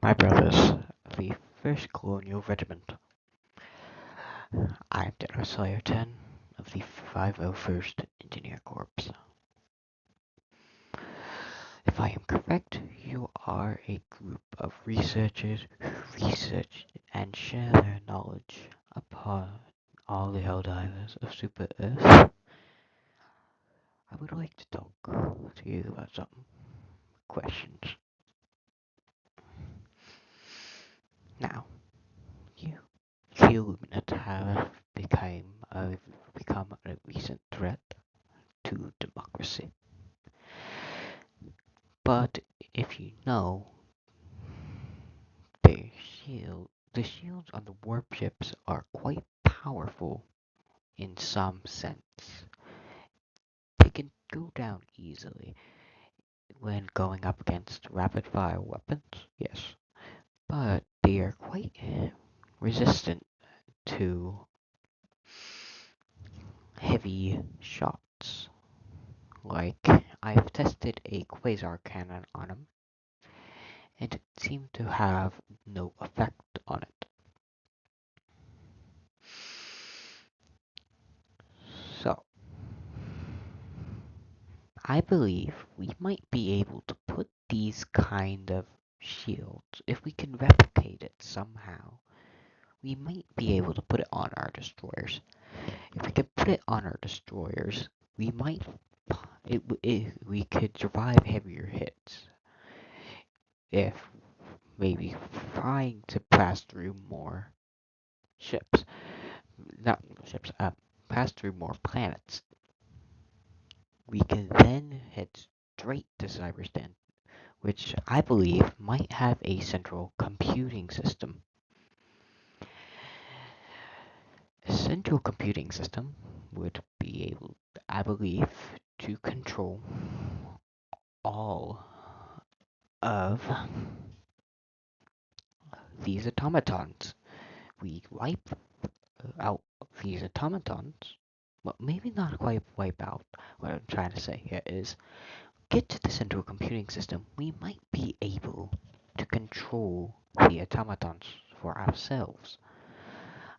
My brothers, the 1st Colonial Regiment. I am General Slayer 10 of the 501st Engineer Corps. If I am correct, you are a group of researchers who research and share their knowledge upon all the Helldivers of Super Earth. I would like to talk to you about some questions. Now, you, the Illuminati, have become a recent threat to democracy. But if you know, the shields on the warp ships are quite powerful in some sense. They can go down easily when going up against rapid fire weapons, yes, but they are quite resistant to heavy shots. Like, I've tested a quasar cannon on them, and it seemed to have no effect on it. So, I believe we might be able to put these kind of shields, if we can replicate it somehow, we might be able to put it on our destroyers. If we could put it on our destroyers, we might, we could survive heavier hits. If maybe trying to pass through more ships, not ships, pass through more planets. We can then head straight to Cyberstan, which I believe might have a central computing system. A central computing system would be able, I believe, to control all of these automatons. We wipe out these automatons. Well, maybe not quite wipe out. What I'm trying to say here is get to the central computing system. We might be able to control the automatons for ourselves.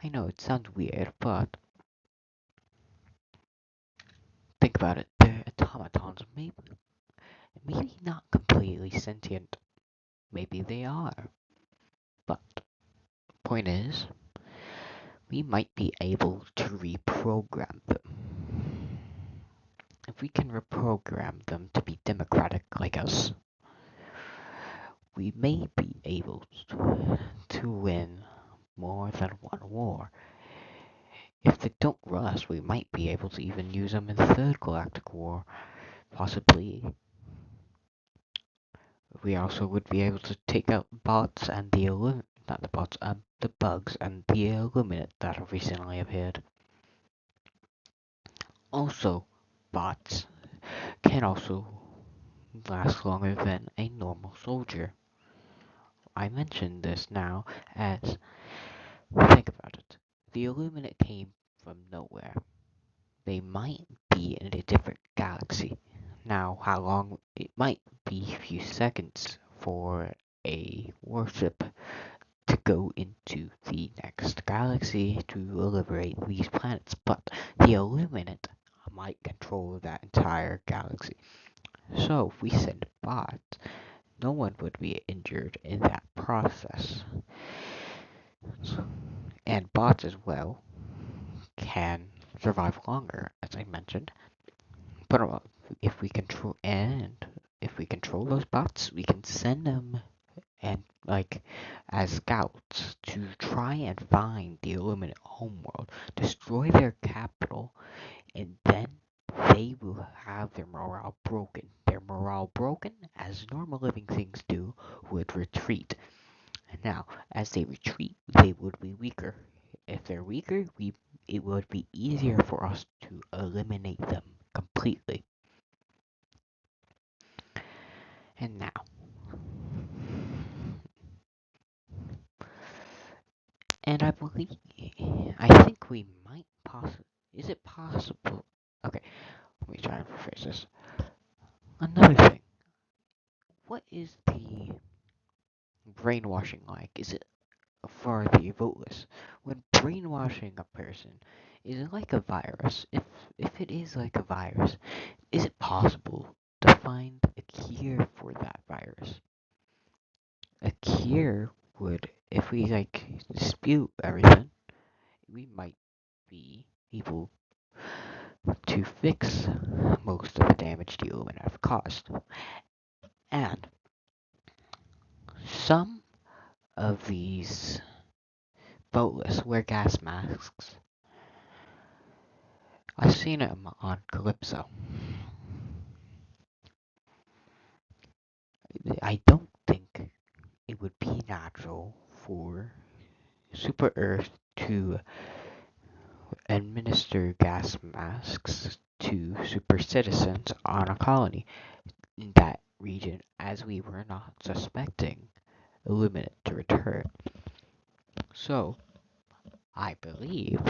I know it sounds weird, but think about it. They're automatons. Maybe not completely sentient. Maybe they are. But point is, we might be able to reprogram them. If we can reprogram them to be democratic like us, we may be able to win more than one war. If they don't rust, we might be able to even use them in the Third Galactic War. Possibly. We also would be able to take out bots and not the bots, the bugs and the Illuminate that have recently appeared. Also, bots can also last longer than a normal soldier. I mention this now as, think about it. The Illuminate came from nowhere. They might be in a different galaxy. Now, how long? It might be a few seconds for a warship to go into the next galaxy to liberate these planets, but the Illuminate might control that entire galaxy. So, if we send bots, no one would be injured in that process. And bots as well can survive longer, as I mentioned. But if we control those bots, we can send them and as scouts to try and find the Illuminate homeworld, destroy their capital, and then they will have their morale broken. Their morale broken, as normal living things do, would retreat. Now, as they retreat, they would be weaker. If they're weaker, it would be easier for us to eliminate them completely. And now, and I think we might possibly, is it possible? Okay, let me try and rephrase this. Another thing, what is the brainwashing like? Is it for the voteless? When brainwashing a person, is it like a virus? If it is like a virus, is it possible to find a cure for that virus? A cure would, if we like dispute everything, we might be able to fix most of the damage the Illuminati have caused. And some of these boatless wear gas masks. I've seen them on Calypso. I don't think it would be natural for Super Earth to administer gas masks to super citizens on a colony in that region, as we were not suspecting Illuminate to return. So, I believe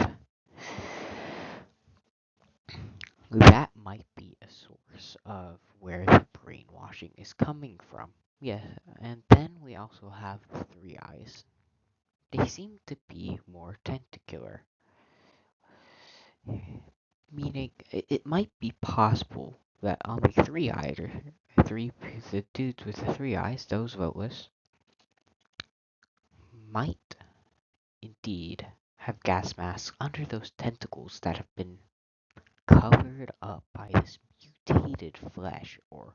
that might be a source of where the brainwashing is coming from. Yeah, and then we also have the three eyes. They seem to be more tentacular, meaning it might be possible that on the the dudes with the three eyes, those voteless, might indeed have gas masks under those tentacles that have been covered up by this mutated flesh or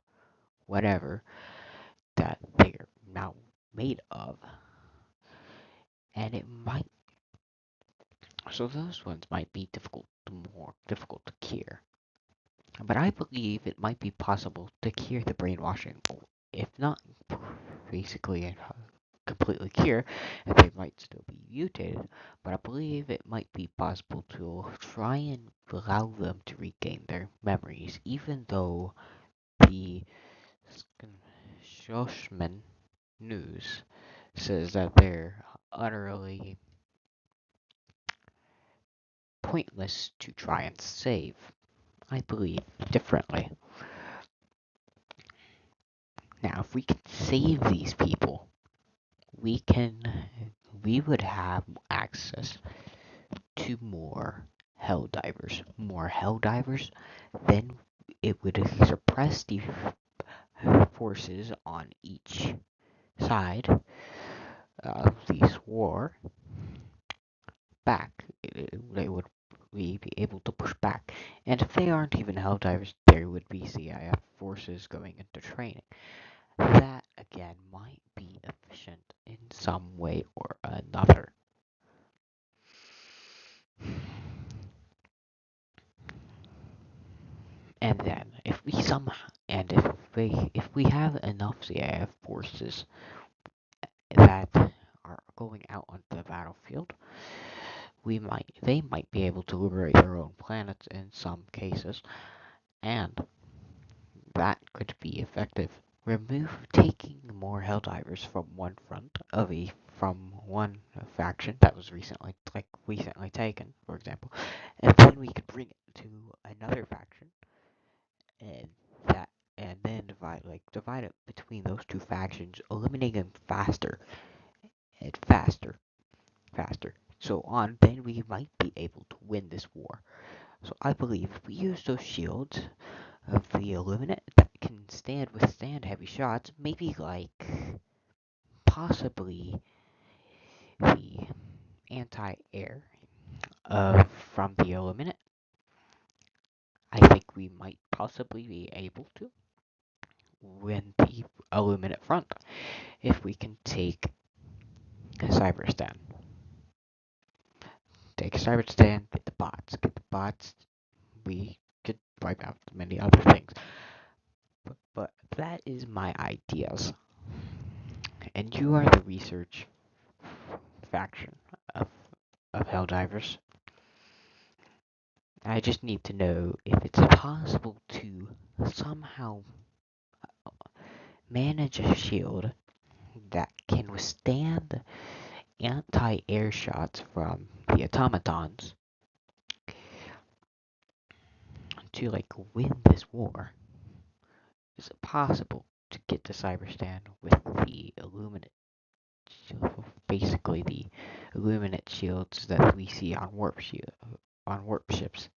whatever that they're now made of. And it might, so those ones might be more difficult to cure. But I believe it might be possible to cure the brainwashing, if not basically completely cure, and they might still be mutated. But I believe it might be possible to try and allow them to regain their memories, even though the Shoshman news says that they're utterly pointless to try and save. I believe differently. Now, if we can save these people, we can we would have access to more hell divers, then it would suppress the forces on each side of this war back. They would we be able to push back. And if they aren't even hell divers, there would be CIF forces going into training. That again might be efficient in some way or another. And then if we have enough CIF forces that are going out onto the battlefield, they might be able to liberate their own planets in some cases, and that could be effective. Taking more Helldivers from one faction that was recently taken, for example, and then we could bring it to another faction, and that and then divide it between those two factions, eliminating them faster. So on, then we might be able to win this war. So I believe if we use those shields of the Illuminate that can withstand heavy shots, maybe like possibly the anti-air from the Illuminate, I think we might possibly be able to win the Illuminate front if we can take Cyberstan. Take Cyberstan, get the bots, we could wipe out many other things. But that is my ideas. And you are the research faction of Helldivers. I just need to know if it's possible to somehow manage a shield that can withstand anti-air shots from the automatons to win this war. Is it possible to get to Cyberstan with the Illuminate basically the illuminate shields that we see on on warp ships.